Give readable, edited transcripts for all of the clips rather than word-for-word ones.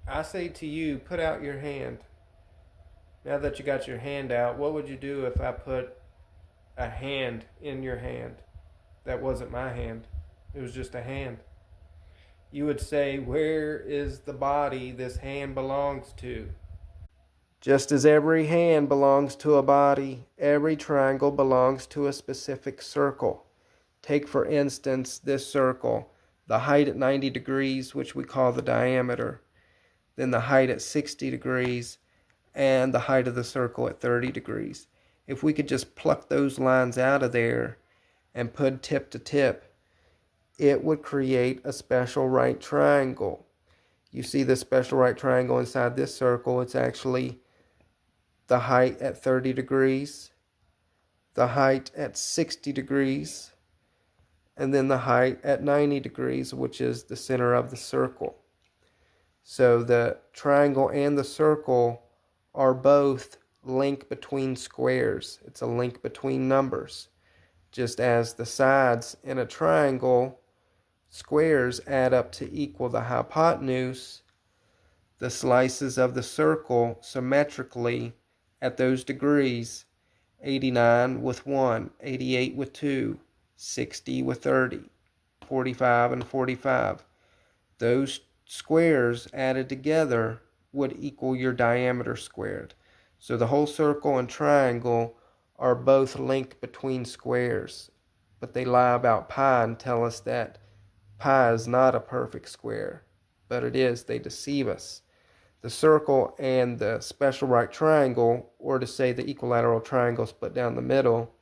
I say to you, put out your hand. Now that you got your hand out, what would you do if I put a hand in your hand? That wasn't my hand, it was just a hand. You would say, where is the body this hand belongs to? Just as every hand belongs to a body, every triangle belongs to a specific circle. Take, for instance, this circle, the height at 90 degrees, which we call the diameter, then the height at 60 degrees, and the height of the circle at 30 degrees. If we could just pluck those lines out of there and put tip to tip, it would create a special right triangle. You see the special right triangle inside this circle. It's actually the height at 30 degrees, the height at 60 degrees, and then the height at 90 degrees, which is the center of the circle. So the triangle and the circle are both link between squares. It's a link between numbers. Just as the sides in a triangle, squares add up to equal the hypotenuse, the slices of the circle symmetrically at those degrees, 89 with 1, 88 with 2, 60 with 30, 45 and 45. Those squares added together would equal your diameter squared. So the whole circle and triangle are both linked between squares, but they lie about pi and tell us that pi is not a perfect square, but it is. They deceive us. The circle and the special right triangle, or to say the equilateral triangle split down the middle,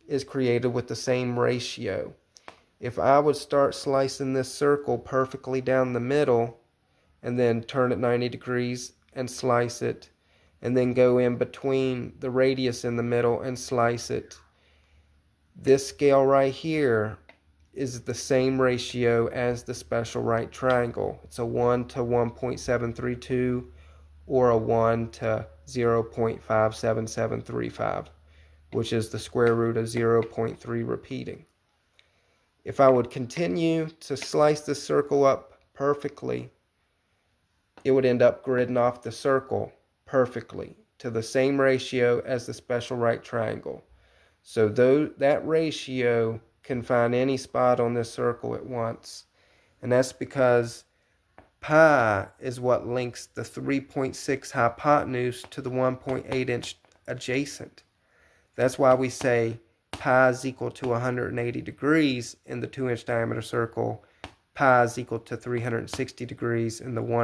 is created with the same ratio. If I would start slicing this circle perfectly down the middle and then turn it 90 degrees and slice it, and then go in between the radius in the middle and slice it, this scale right here is the same ratio as the special right triangle. It's a 1 to 1.732 or a 1 to 0.57735, which is the square root of 0.3 repeating. If I would continue to slice the circle up perfectly, it would end up gridding off the circle perfectly to the same ratio as the special right triangle. So that ratio can find any spot on this circle it wants. And that's because pi is what links the 3.6 hypotenuse to the 1.8 inch adjacent. That's why we say pi is equal to 180 degrees in the 2-inch diameter circle, pi is equal to 360 degrees in the 1